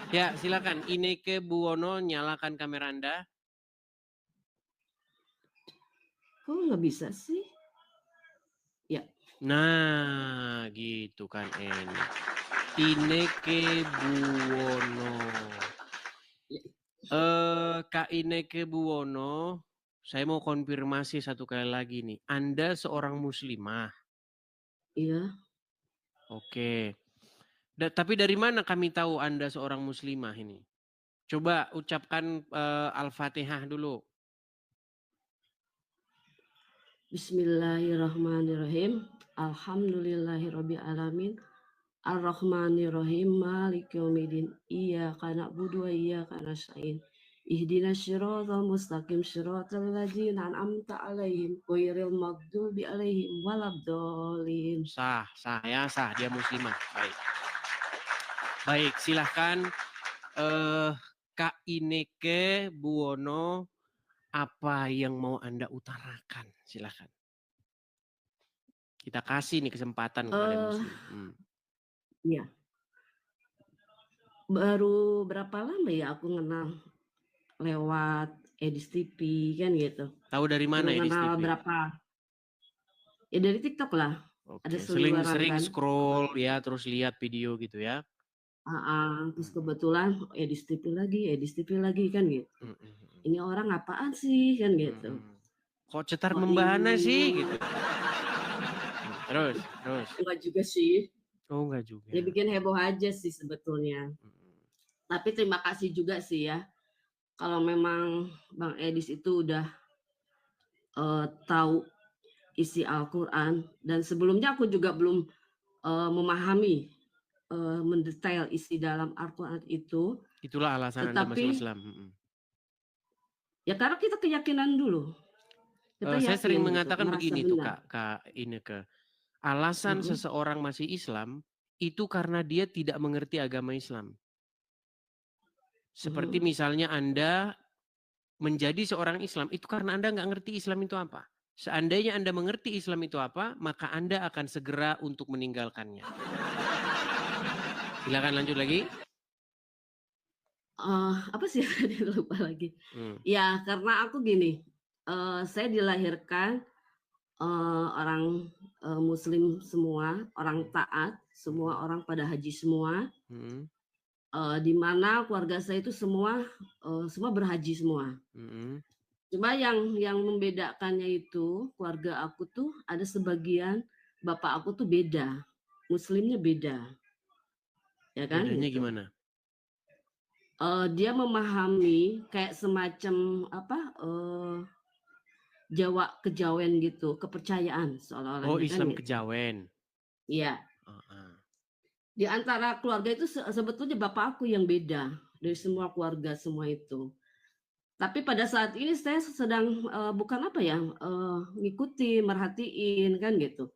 Ya, silakan. Ineke Buwono, nyalakan kamera Anda. Kok nggak bisa sih? Ya. Nah, gitu kan Eni. Ineke Buwono. Kak Ineke Buwono, saya mau konfirmasi satu kali lagi nih. Anda seorang muslimah. Iya. Oke. Tapi dari mana kami tahu Anda seorang muslimah ini? Coba ucapkan Al-Fatihah dulu. Bismillahirrahmanirrahim. Alhamdulillahirabbil alamin. Ar-Rahmanirrahim. Maliki yaumiddin. Iyyaka na'budu wa iyyaka nasta'in. Ihdinas siratal mustaqim siratal ladzina an'amta 'alaihim ghairil maghdubi 'alaihim waladdallin. Sah, dia muslimah. Baik. Baik, silahkan Kak Ineke Buwono, apa yang mau Anda utarakan? Silahkan. Kita kasih nih kesempatan kepada muslim. Iya. Baru berapa lama ya aku kenal lewat Edis TV kan gitu. Tahu dari mana Belum Edis kenal TV? berapa. Ya dari TikTok lah. Ada Oke, seliweran sering kan. scroll ya, terus lihat video gitu ya. Terus kebetulan Edis TV lagi kan gitu. Ini orang apaan sih kan gitu. Kok cetar Kok membahana sih ini gitu. Terus. enggak juga sih. Oh, enggak juga. Ya bikin heboh aja sih sebetulnya. Tapi terima kasih juga sih ya. Kalau memang Bang Edis itu udah tahu isi Al-Quran. Dan sebelumnya aku juga belum memahami mendetail isi dalam Al-Quran itu. Itulah alasan Anda masuk Islam. Ya karena kita keyakinan dulu. Kita Saya sering yakin gitu, mengatakan merasa begini tuh benar. Kak Ineke. Alasan seseorang masih Islam itu karena dia tidak mengerti agama Islam. Seperti misalnya Anda menjadi seorang Islam itu karena Anda nggak ngerti Islam itu apa. Seandainya Anda mengerti Islam itu apa, maka Anda akan segera untuk meninggalkannya. Silakan lanjut lagi. Apa sih tadi lupa lagi. Ya karena aku gini, saya dilahirkan orang Muslim semua, orang taat, semua orang pada haji semua. Di mana keluarga saya itu semua berhaji semua. Cuma yang membedakannya itu keluarga aku tuh ada sebagian bapak aku tuh beda, Muslimnya beda, ya kan? Bedanya gitu. gimana? Dia memahami kayak semacam apa? Jawa kejawen gitu, kepercayaan seolah-olahnya. Oh, Islam kan, kejawen. Iya. Di antara keluarga itu sebetulnya bapak aku yang beda dari semua keluarga semua itu. Tapi pada saat ini saya sedang bukan apa ya, ngikuti, merhatiin kan gitu.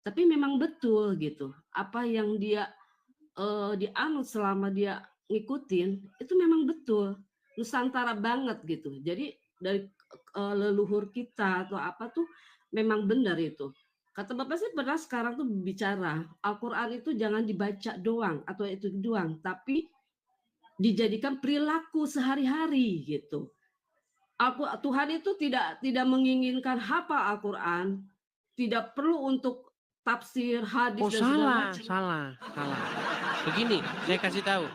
Tapi memang betul gitu, apa yang dia dianut selama dia ngikutin itu memang betul Nusantara banget gitu. Jadi dari leluhur kita atau apa tuh memang benar itu. Kata Bapak sih pernah sekarang tuh bicara Al-Quran itu jangan dibaca doang atau itu doang, tapi dijadikan perilaku sehari-hari gitu. Tuhan itu tidak menginginkan hafal Al-Quran, tidak perlu untuk tafsir hadis Oh, dan segala macam. salah. Begini, saya kasih tahu.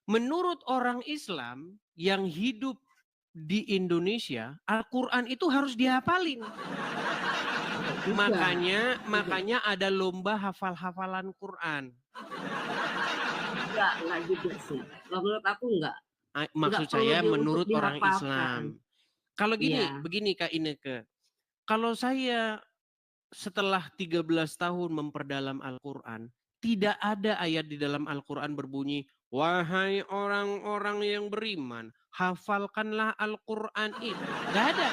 Menurut orang Islam yang hidup di Indonesia, Al-Quran itu harus dihafalin. Makanya ada lomba hafal-hafalan Quran. Enggak juga sih. Kalau menurut aku enggak. Maksud saya menurut orang Islam. Kalau begini Kak Ineke. Kalau saya setelah 13 tahun memperdalam Al-Quran, tidak ada ayat di dalam Al-Quran berbunyi, wahai orang-orang yang beriman, hafalkanlah Al-Quran itu. Gak ada.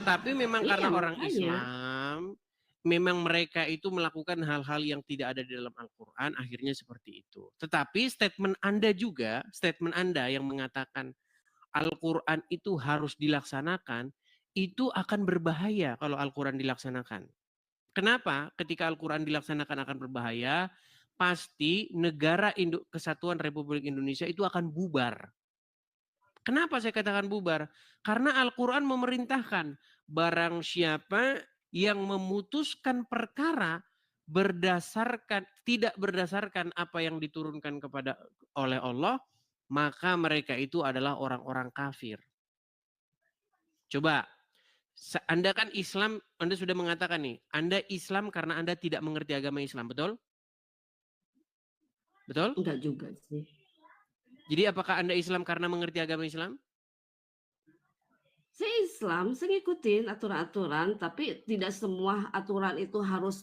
Tapi memang karena orang Islam, memang mereka itu melakukan hal-hal yang tidak ada di dalam Al-Quran, akhirnya seperti itu. Tetapi statement Anda yang mengatakan Al-Quran itu harus dilaksanakan, itu akan berbahaya kalau Al-Quran dilaksanakan. Kenapa? Ketika Al-Quran dilaksanakan akan berbahaya, pasti negara Kesatuan Republik Indonesia itu akan bubar. Kenapa saya katakan bubar? Karena Al-Quran memerintahkan barang siapa yang memutuskan perkara tidak berdasarkan apa yang diturunkan oleh Allah, maka mereka itu adalah orang-orang kafir. Coba, Anda kan Islam, Anda sudah mengatakan nih, Anda Islam karena Anda tidak mengerti agama Islam, betul? Betul? Enggak juga sih. Jadi apakah Anda Islam karena mengerti agama Islam? Saya Islam, saya ngikutin aturan-aturan, tapi tidak semua aturan itu harus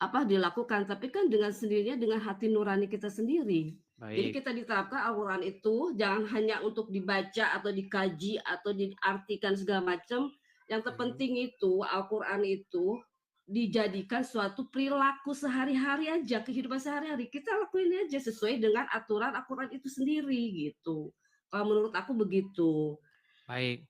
dilakukan, tapi kan dengan sendirinya dengan hati nurani kita sendiri. Baik. Jadi kita diterapkan Al-Quran itu jangan hanya untuk dibaca atau dikaji atau diartikan segala macam. Yang terpenting itu Al-Quran itu dijadikan suatu perilaku sehari-hari aja, kehidupan sehari-hari. Kita lakuin aja sesuai dengan aturan Al-Quran itu sendiri gitu. Kalau menurut aku begitu. Baik.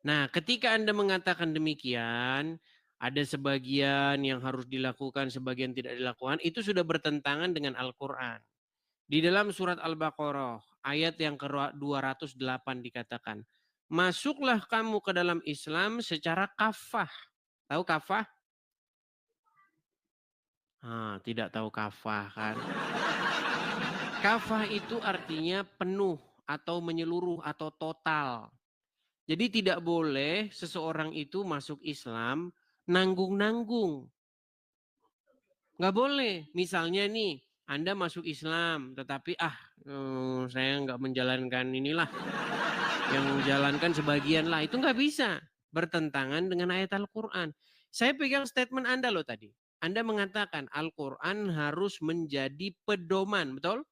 Nah, ketika Anda mengatakan demikian, ada sebagian yang harus dilakukan, sebagian tidak dilakukan, itu sudah bertentangan dengan Al-Quran. Di dalam surat Al-Baqarah, ayat yang ke-208 dikatakan, masuklah kamu ke dalam Islam secara kafah. Tahu kafah? Tidak tahu kafah kan? Kafah itu artinya penuh atau menyeluruh atau total. Jadi tidak boleh seseorang itu masuk Islam nanggung-nanggung. Nggak boleh. Misalnya nih, Anda masuk Islam, tetapi saya nggak menjalankan inilah. Yang menjalankan sebagian lah. Itu nggak bisa. Bertentangan dengan ayat Al-Quran. Saya pegang statement Anda loh tadi. Anda mengatakan Al-Quran harus menjadi pedoman, betul?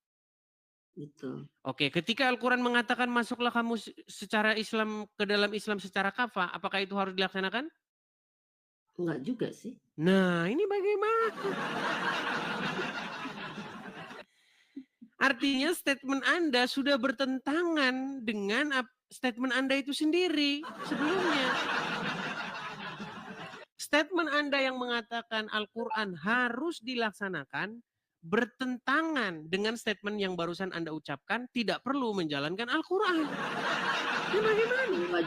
Betul. Oke, ketika Al-Quran mengatakan masuklah kamu secara Islam ke dalam Islam secara kafah, apakah itu harus dilaksanakan? Enggak juga sih. Nah, ini bagaimana? Artinya statement Anda sudah bertentangan dengan statement Anda itu sendiri sebelumnya. Statement Anda yang mengatakan Al-Quran harus dilaksanakan bertentangan dengan statement yang barusan Anda ucapkan tidak perlu menjalankan Al-Quran. Bagaimana? Enggak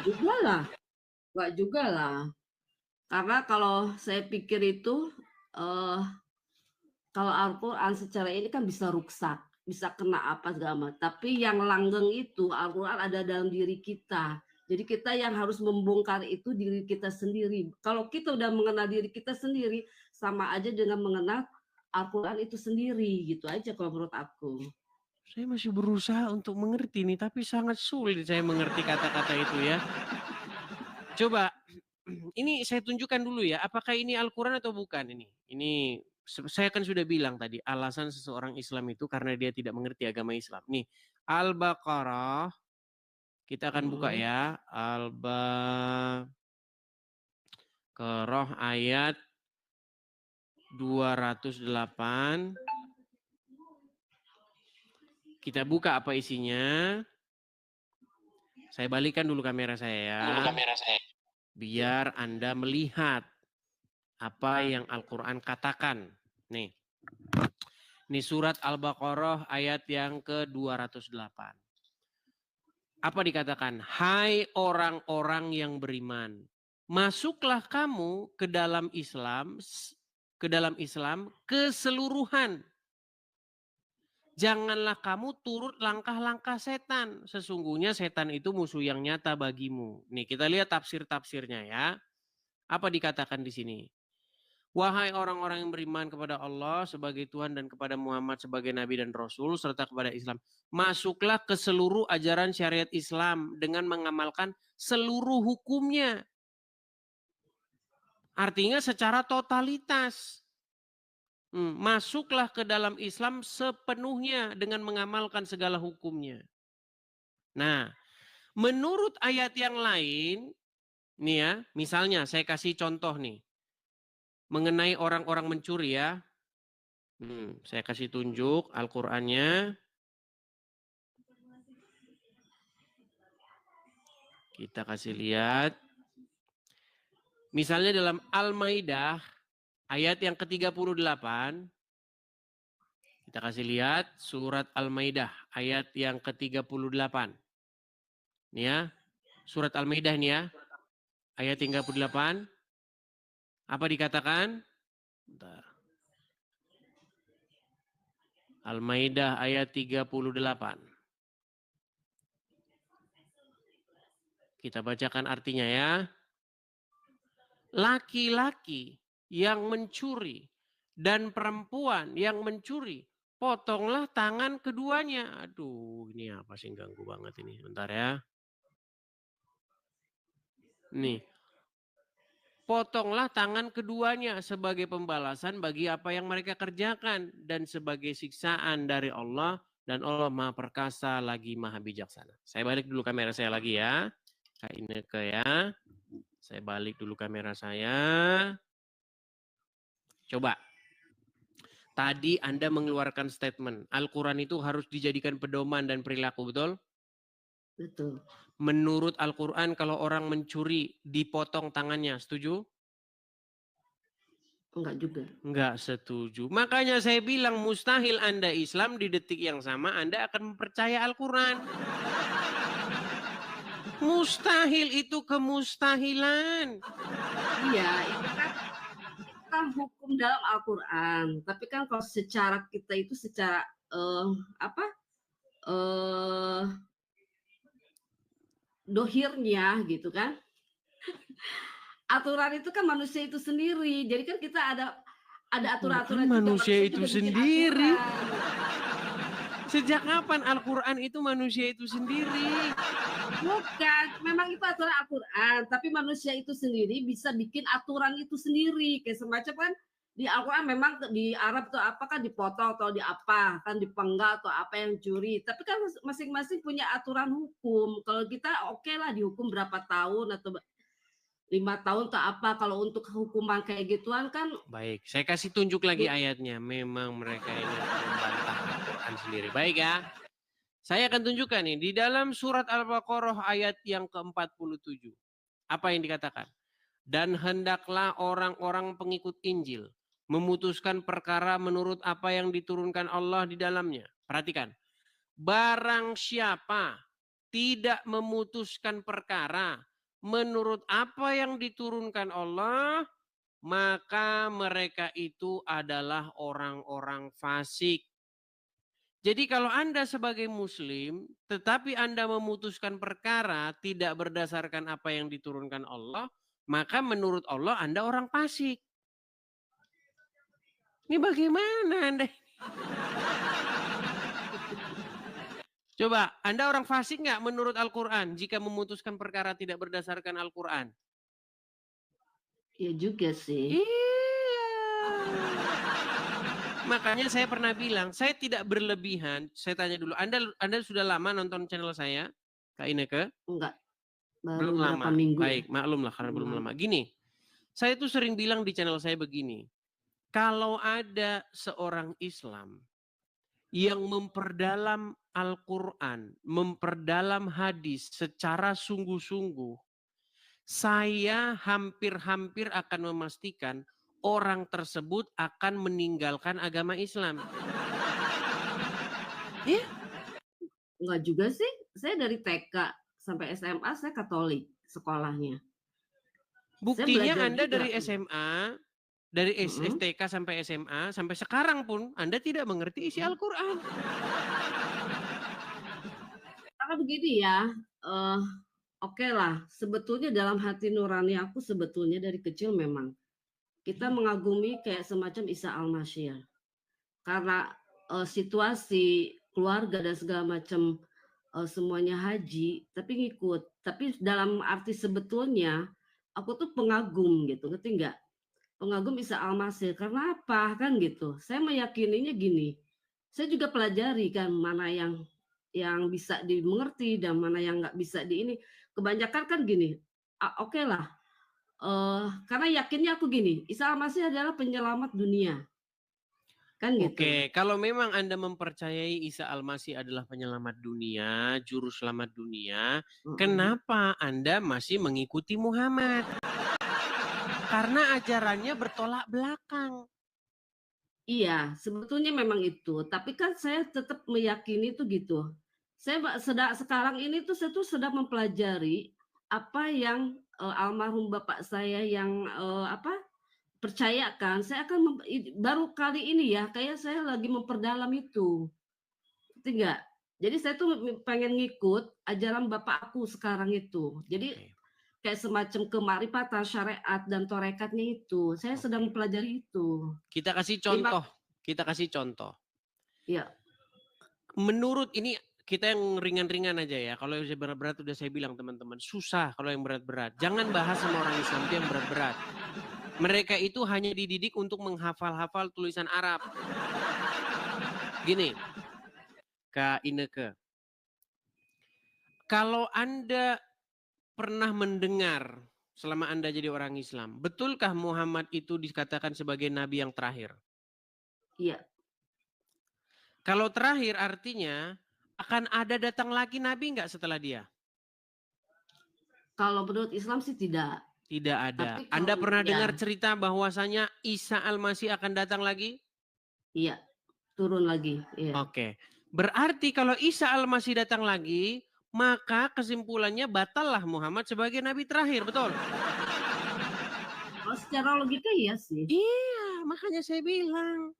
juga lah. Karena kalau saya pikir itu kalau Al-Quran secara ini kan bisa rusak, bisa kena apa segala macam. Tapi yang langgeng itu Al-Quran ada dalam diri kita. Jadi kita yang harus membongkar itu diri kita sendiri. Kalau kita udah mengenal diri kita sendiri, sama aja dengan mengenal Al-Quran itu sendiri. Gitu aja kalau menurut aku. Saya masih berusaha untuk mengerti nih, tapi sangat sulit saya mengerti kata-kata itu ya. Coba, ini saya tunjukkan dulu ya, apakah ini Al-Quran atau bukan ini. Ini saya kan sudah bilang tadi, alasan seseorang Islam itu karena dia tidak mengerti agama Islam. Nih, Al-Baqarah, kita akan buka ya. Al-Baqarah ayat 208. Kita buka apa isinya. Saya balikan dulu kamera saya ya. Biar Anda melihat apa yang Al-Quran katakan. Nih. Ini surat Al-Baqarah ayat yang ke-208. Apa dikatakan? Hai orang-orang yang beriman, masuklah kamu ke dalam Islam keseluruhan. Janganlah kamu turut langkah-langkah setan. Sesungguhnya setan itu musuh yang nyata bagimu. Nih kita lihat tafsir-tafsirnya ya. Apa dikatakan di sini? Wahai orang-orang yang beriman kepada Allah sebagai Tuhan dan kepada Muhammad sebagai Nabi dan Rasul serta kepada Islam. Masuklah ke seluruh ajaran syariat Islam dengan mengamalkan seluruh hukumnya. Artinya secara totalitas. Masuklah ke dalam Islam sepenuhnya dengan mengamalkan segala hukumnya. Nah, menurut ayat yang lain, nih ya, misalnya saya kasih contoh nih. Mengenai orang-orang mencuri ya. Saya kasih tunjuk Al-Qur'annya. Kita kasih lihat. Misalnya dalam Al-Maidah ayat yang ke-38. Kita kasih lihat surat Al-Maidah ayat yang ke-38. Nih ya, surat Al-Maidah nih ya, ayat 38. Apa dikatakan? Bentar. Al-Maidah ayat 38. Kita bacakan artinya ya. Laki-laki yang mencuri dan perempuan yang mencuri, potonglah tangan keduanya. Aduh, ini apa sih, ganggu banget ini. Bentar ya. Nih. Potonglah tangan keduanya sebagai pembalasan bagi apa yang mereka kerjakan dan sebagai siksaan dari Allah, dan Allah Maha Perkasa lagi Maha Bijaksana. Saya balik dulu kamera saya lagi ya. Kak Ineke ya. Saya balik dulu kamera saya. Coba. Tadi Anda mengeluarkan statement, Al-Quran itu harus dijadikan pedoman dan perilaku, betul? Betul. Menurut Al-Quran kalau orang mencuri dipotong tangannya, setuju? Enggak juga. Enggak setuju. Makanya saya bilang mustahil Anda Islam di detik yang sama Anda akan mempercaya Al-Quran. Mustahil itu kemustahilan. Iya, itu kan hukum dalam Al-Quran. Tapi kan kalau secara kita itu secara dohirnya gitu kan. Aturan itu kan manusia itu sendiri. Jadi kan kita ada aturan-aturan juga. Manusia itu sendiri. Sejak kapan Al-Quran itu manusia itu sendiri? Bukan, memang itu aturan Al-Quran. Tapi manusia itu sendiri bisa bikin aturan itu sendiri. Kayak semacam kan di Al-Quran memang di Arab tuh apa kan dipotong atau di apa, kan dipenggal atau apa yang curi. Tapi kan masing-masing punya aturan hukum. Kalau kita oke lah dihukum berapa tahun atau 5 tahun atau apa. Kalau untuk hukuman kayak gituan kan. Baik, saya kasih tunjuk lagi ayatnya. Memang mereka ini membantah Al-Quran sendiri. Baik ya. Saya akan tunjukkan nih di dalam surat Al-Baqarah ayat yang ke-47. Apa yang dikatakan? Dan hendaklah orang-orang pengikut Injil memutuskan perkara menurut apa yang diturunkan Allah di dalamnya. Perhatikan. Barang siapa tidak memutuskan perkara menurut apa yang diturunkan Allah, maka mereka itu adalah orang-orang fasik. Jadi kalau Anda sebagai Muslim, tetapi Anda memutuskan perkara tidak berdasarkan apa yang diturunkan Allah, maka menurut Allah Anda orang fasik. Ini bagaimana Anda? Coba, Anda orang fasik nggak menurut Al-Quran jika memutuskan perkara tidak berdasarkan Al-Quran? Iya juga sih. Iya. Makanya saya pernah bilang, saya tidak berlebihan. Saya tanya dulu, Anda sudah lama nonton channel saya, Kak Ineke? Enggak. Belum lama. Minggu. Baik, maklum lah karena belum lama. Gini, saya tuh sering bilang di channel saya begini, kalau ada seorang Islam yang memperdalam Al-Quran, memperdalam hadis secara sungguh-sungguh, saya hampir-hampir akan memastikan orang tersebut akan meninggalkan agama Islam. Iya? Enggak juga sih. Saya dari TK sampai SMA saya Katolik sekolahnya. Buktinya Anda juga dari SMA, dari TK sampai SMA, sampai sekarang pun Anda tidak mengerti isi Al-Quran. Karena begini ya, oke lah, sebetulnya dalam hati nurani aku sebetulnya dari kecil memang kita mengagumi kayak semacam Isa Al-Masyir. Karena situasi keluarga dan segala macam semuanya haji, tapi ngikut. Tapi dalam arti sebetulnya aku tuh pengagum gitu, ngerti nggak? Pengagum Isa Al-Masyir. Karena apa kan gitu? Saya meyakininya gini. Saya juga pelajari kan mana yang bisa dimengerti dan mana yang nggak bisa di ini. Kebanyakan kan gini, oke lah. Karena yakinnya aku gini, Isa Al-Masyir adalah penyelamat dunia. Kan gitu. Oke, kalau memang Anda mempercayai Isa Al-Masih adalah penyelamat dunia, juru selamat dunia, kenapa Anda masih mengikuti Muhammad? Karena ajarannya bertolak belakang. Iya, sebetulnya memang itu, tapi kan saya tetap meyakini itu gitu. Sekarang ini tuh saya tuh sedang mempelajari apa yang, almarhum bapak saya yang, percayakan, saya akan baru kali ini ya, kayak saya lagi memperdalam itu, ngerti nggak? Jadi saya tuh pengen ngikut ajaran bapak aku sekarang itu. Jadi Oke, kayak semacam kemarifatan, syariat, dan torekatnya itu, saya sedang oke. mempelajari itu. Kita kasih Lima contoh. Kita kasih contoh. ya. Menurut ini kita yang ringan-ringan aja ya. Kalau yang berat-berat udah saya bilang teman-teman, susah kalau yang berat-berat. Jangan bahas sama orang Islam itu yang berat-berat. Mereka itu hanya dididik untuk menghafal-hafal tulisan Arab. Gini, Kak Ineke. Kalau Anda pernah mendengar selama Anda jadi orang Islam, betulkah Muhammad itu dikatakan sebagai nabi yang terakhir? Iya. Kalau terakhir artinya akan ada datang lagi nabi nggak setelah dia? Kalau menurut Islam sih tidak. Tidak ada. Tapi Anda kalau pernah ya, dengar cerita bahwasanya Isa Al-Masih akan datang lagi? iya, turun lagi, iya. Oke. Berarti kalau Isa Al-Masih datang lagi, maka kesimpulannya batallah Muhammad sebagai nabi terakhir, betul? Kalau secara logika iya sih. Iya, makanya saya bilang.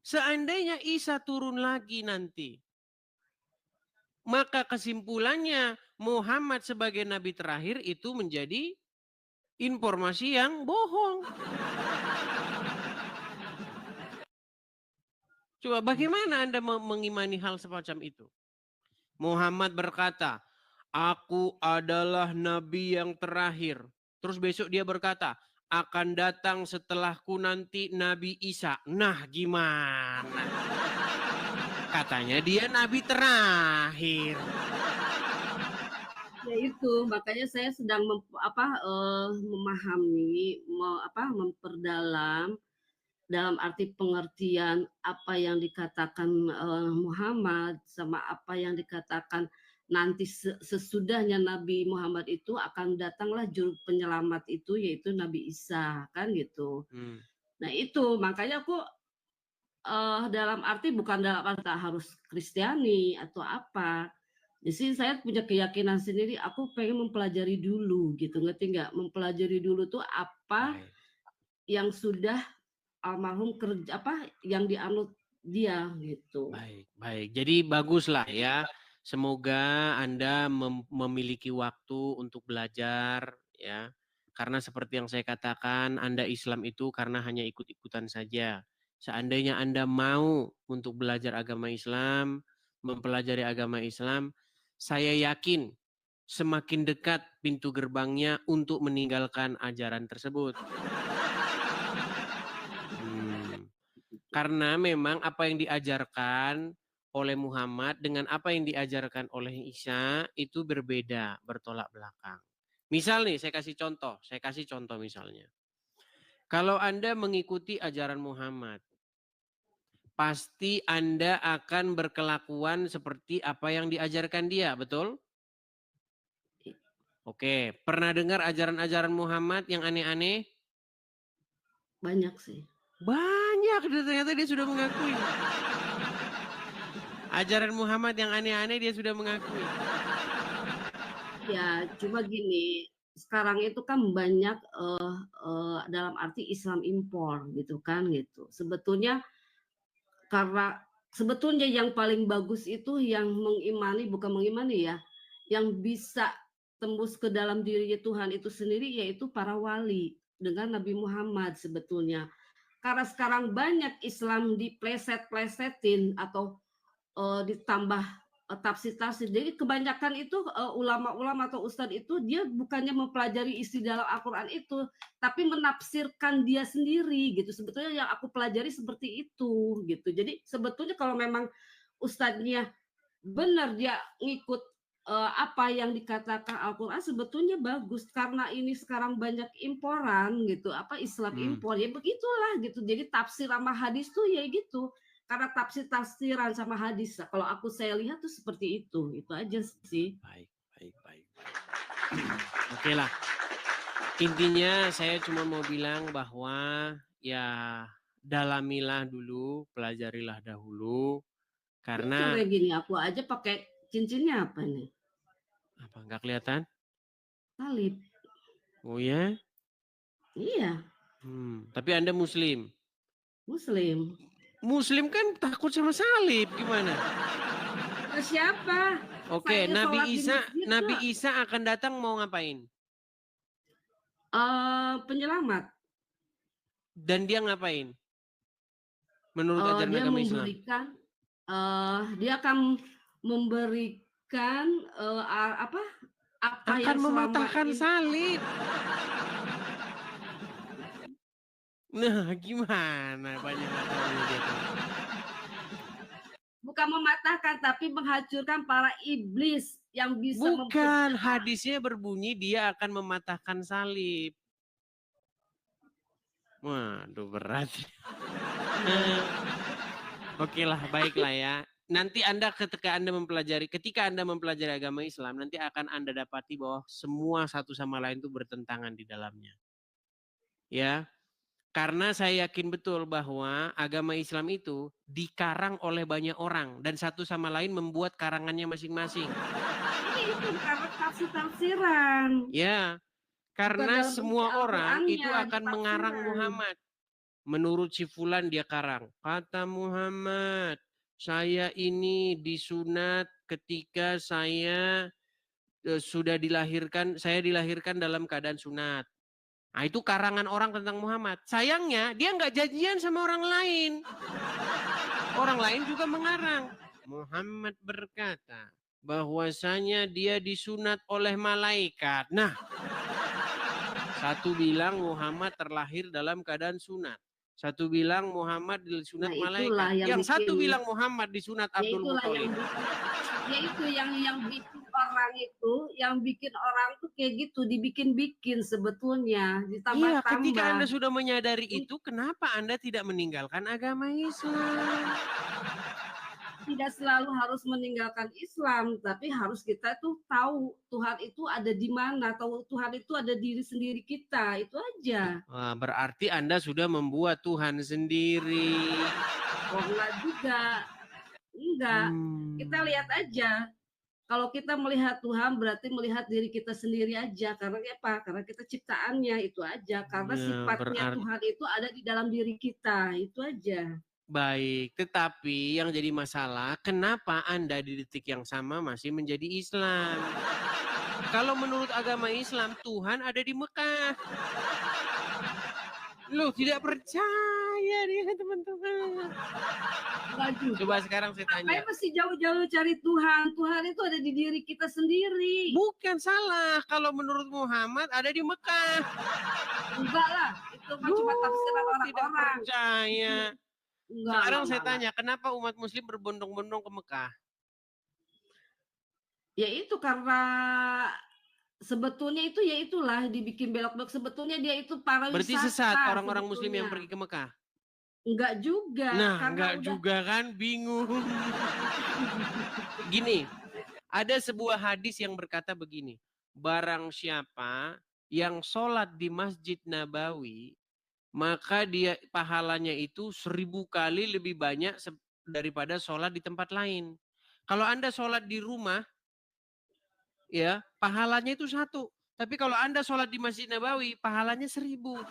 Seandainya Isa turun lagi nanti, maka kesimpulannya Muhammad sebagai nabi terakhir itu menjadi informasi yang bohong. Coba bagaimana Anda mengimani hal semacam itu? Muhammad berkata, aku adalah nabi yang terakhir. Terus besok dia berkata, akan datang setelahku nanti Nabi Isa. Nah gimana? Katanya dia nabi terakhir. Ya itu, makanya saya sedang memahami, memperdalam dalam arti pengertian apa yang dikatakan Muhammad sama apa yang dikatakan nanti sesudahnya Nabi Muhammad itu akan datanglah juru penyelamat itu yaitu Nabi Isa kan gitu. Nah itu makanya aku dalam arti bukan dalam arti harus Kristiani atau apa. Jadi saya punya keyakinan sendiri, aku pengen mempelajari dulu gitu, ngerti nggak? Mempelajari dulu tuh apa yang sudah almarhum kerja apa yang dianut dia gitu. Baik, baik. Jadi baguslah ya. Semoga Anda memiliki waktu untuk belajar ya. Karena seperti yang saya katakan, Anda Islam itu karena hanya ikut-ikutan saja. Seandainya Anda mau untuk belajar agama Islam, mempelajari agama Islam, saya yakin semakin dekat pintu gerbangnya untuk meninggalkan ajaran tersebut. Karena memang apa yang diajarkan oleh Muhammad dengan apa yang diajarkan oleh Isa itu berbeda, bertolak belakang. Misal nih, saya kasih contoh misalnya. Kalau Anda mengikuti ajaran Muhammad, pasti Anda akan berkelakuan seperti apa yang diajarkan dia, betul? Oke, pernah dengar ajaran-ajaran Muhammad yang aneh-aneh? Banyak sih. Banyak, ternyata dia sudah mengakui. Ajaran Muhammad yang aneh-aneh dia sudah mengakui. Ya, cuma gini, sekarang itu kan banyak dalam arti Islam impor gitu kan gitu. Karena sebetulnya yang paling bagus itu yang mengimani bukan mengimani ya, yang bisa tembus ke dalam dirinya Tuhan itu sendiri yaitu para wali dengan Nabi Muhammad sebetulnya. Karena sekarang banyak Islam dipleset-plesetin atau ditambah tafsir-tafsir. Jadi kebanyakan itu ulama-ulama atau ustadz itu dia bukannya mempelajari isi dalam Al-Quran itu, tapi menafsirkan dia sendiri gitu. Sebetulnya yang aku pelajari seperti itu gitu. Jadi sebetulnya kalau memang ustadznya benar dia ngikut apa yang dikatakan Al-Quran sebetulnya bagus karena ini sekarang banyak imporan gitu apa Islam impor ya begitulah gitu jadi tafsir sama hadis tuh ya gitu karena tafsiran sama hadis kalau saya lihat tuh seperti itu aja sih. Baik. Oke lah. Intinya saya cuma mau bilang bahwa ya dalamilah dulu, pelajarilah dahulu. Karena kayak gini aku aja pakai cincinnya apa nih? Apa, nggak kelihatan? Salib. Oh ya? Iya. Tapi Anda Muslim? Muslim. Muslim kan takut sama salib, gimana? Ke siapa? Oke, Nabi Isa akan datang mau ngapain? Penyelamat. Dan dia ngapain? Menurut ajaran agama Islam? Dia akan memberikan apa akan yang mematahkan salib. Nah, gimana banyak dia? Bukan mematahkan, tapi menghancurkan para iblis yang bisa. Bukan, hadisnya berbunyi dia akan mematahkan salib. Waduh, berat. Oke lah, baiklah ya. Nanti ketika Anda mempelajari agama Islam, nanti akan Anda dapati bahwa semua satu sama lain itu bertentangan di dalamnya. Ya, karena saya yakin betul bahwa agama Islam itu dikarang oleh banyak orang dan satu sama lain membuat karangannya masing-masing. Itu karena tafsir-tafsiran. Ya, karena semua orang itu akan mengarang Muhammad. Menurut si Fulan dia karang. Kata Muhammad, saya ini disunat ketika saya sudah dilahirkan, saya dilahirkan dalam keadaan sunat. Nah, itu karangan orang tentang Muhammad. Sayangnya dia nggak janjian sama orang lain. Orang lain juga mengarang. Muhammad berkata bahwasanya dia disunat oleh malaikat. Nah, satu bilang Muhammad terlahir dalam keadaan sunat. Satu bilang Muhammad disunat malaikat. Yang satu bilang Muhammad disunat Abdul Muthalib. Ya itu yang bikin orang itu, yang bikin orang tuh kayak gitu, dibikin-bikin sebetulnya, ditambah-tambah. Iya, ketika Anda sudah menyadari itu, kenapa Anda tidak meninggalkan agama Islam? Tidak selalu harus meninggalkan Islam, tapi harus kita tuh tahu Tuhan itu ada di mana, tahu Tuhan itu ada diri sendiri kita, itu aja. Wah, berarti Anda sudah membuat Tuhan sendiri. Oh, enggak juga. Enggak. Kita lihat aja. Kalau kita melihat Tuhan berarti melihat diri kita sendiri aja. Karena apa? Karena kita ciptaannya itu aja. Karena sifatnya Tuhan itu ada di dalam diri kita. Itu aja. Baik, tetapi yang jadi masalah, kenapa Anda di detik yang sama masih menjadi Islam? Kalau menurut agama Islam, Tuhan ada di Mekah. Loh, tidak percaya dia, teman-teman. Coba sekarang saya tanya. Apa mesti jauh-jauh cari Tuhan? Tuhan itu ada di diri kita sendiri. Bukan salah. Kalau menurut Muhammad ada di Mekah. Enggak lah, itu cuma tafsiran orang-orang. Tidak percaya. Sekarang saya tanya, kenapa umat muslim berbondong-bondong ke Mekah? Ya itu karena sebetulnya itu ya itulah dibikin belok-belok. Sebetulnya dia itu para wisata. Berarti sesat orang-orang muslim yang pergi ke Mekah? Enggak juga. Nah, enggak juga kan, bingung. Gini, ada sebuah hadis yang berkata begini. Barang siapa yang sholat di Masjid Nabawi, maka dia pahalanya itu 1000 kali lebih banyak daripada sholat di tempat lain. Kalau Anda sholat di rumah, ya pahalanya itu 1. Tapi kalau Anda sholat di Masjid Nabawi, pahalanya 1000.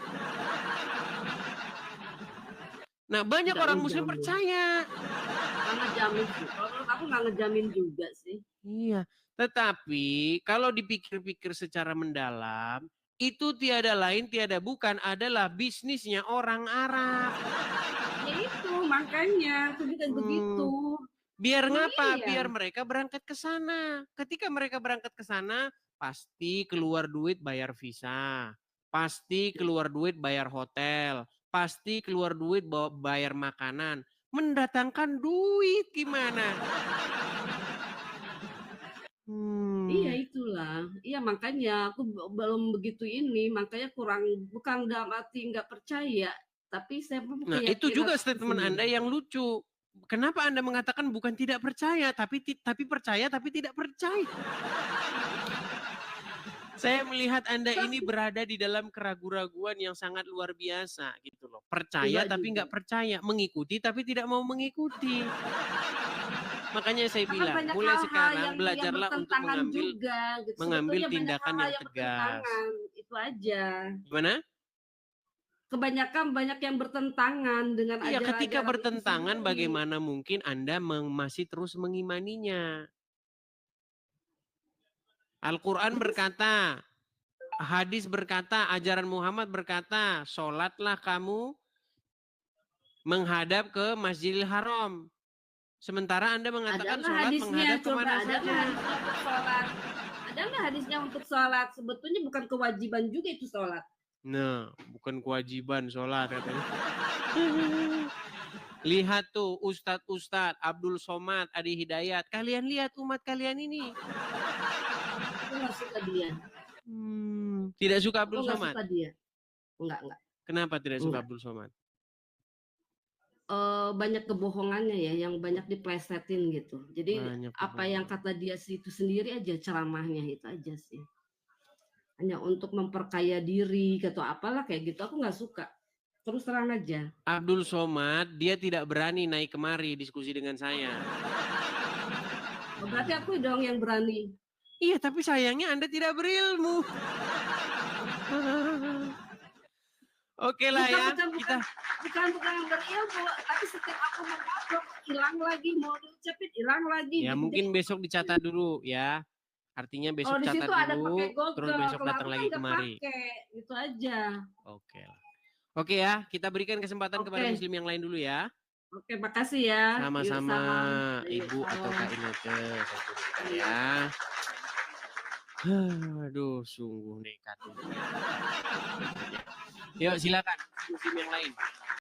Nah, banyak orang muslim percaya. Nggak ngejamin sih. Kalau menurut aku nggak ngejamin juga sih. Iya, tetapi kalau dipikir-pikir secara mendalam, itu tiada lain tiada bukan adalah bisnisnya orang Arab. Ya itu makanya bukan begitu. Biar ngapa? Biar mereka berangkat ke sana. Ketika mereka berangkat ke sana, pasti keluar duit bayar visa, pasti keluar duit bayar hotel, pasti keluar duit bayar makanan. Mendatangkan duit gimana? Iya itulah, iya makanya aku belum begitu ini, makanya bukan dalam arti nggak percaya, tapi saya Nah itu juga statement Anda yang lucu. Kenapa Anda mengatakan bukan tidak percaya, tapi percaya tapi tidak percaya? Saya melihat Anda ini berada di dalam keraguan-raguan yang sangat luar biasa gitu loh. Percaya tapi nggak percaya, mengikuti tapi tidak mau mengikuti. Makanya saya bilang, mulai sekarang belajarlah untuk mengambil gitu. tindakan yang tegas. Itu aja. Gimana? Kebanyakan banyak yang bertentangan dengan ajaran-ajaran. Iya, ketika bertentangan itu bagaimana mungkin Anda masih terus mengimaninya? Al-Quran berkata, hadis berkata, ajaran Muhammad berkata, sholatlah kamu menghadap ke Masjidil Haram. Sementara Anda mengatakan sholat menghadap kemana saja. Ada nggak hadisnya untuk sholat? Sebetulnya bukan kewajiban juga itu sholat. Nah, bukan kewajiban sholat katanya. Lihat tuh Ustadz Abdul Somad, Adi Hidayat. Kalian lihat umat kalian ini. Aku nggak suka dia. Tidak suka Abdul Somad? Nggak suka dia. Enggak. Kenapa tidak suka Abdul Somad? Banyak kebohongannya ya, yang banyak diplesetin gitu. Jadi apa yang kata dia itu sendiri aja ceramahnya itu aja sih. Hanya untuk memperkaya diri atau apalah kayak gitu, aku nggak suka. Terus terang aja. Abdul Somad dia tidak berani naik kemari diskusi dengan saya. Berarti aku dong yang berani. Iya, tapi sayangnya Anda tidak berilmu. Oke lah ya, kita bukan berilmu, tapi setiap aku mau ngomong hilang lagi, mau diucapin hilang lagi. Ya mungkin besok dicatat dulu ya. Artinya besok catat dulu, terus besok datang lagi kemari. Itu aja. Oke. Oke ya, kita berikan kesempatan kepada muslim yang lain dulu ya. Oke, makasih ya. Sama-sama Ibu atau Kak Ineke. Ya. Aduh, sungguh nekat. Yuk silakan muslim yang lain.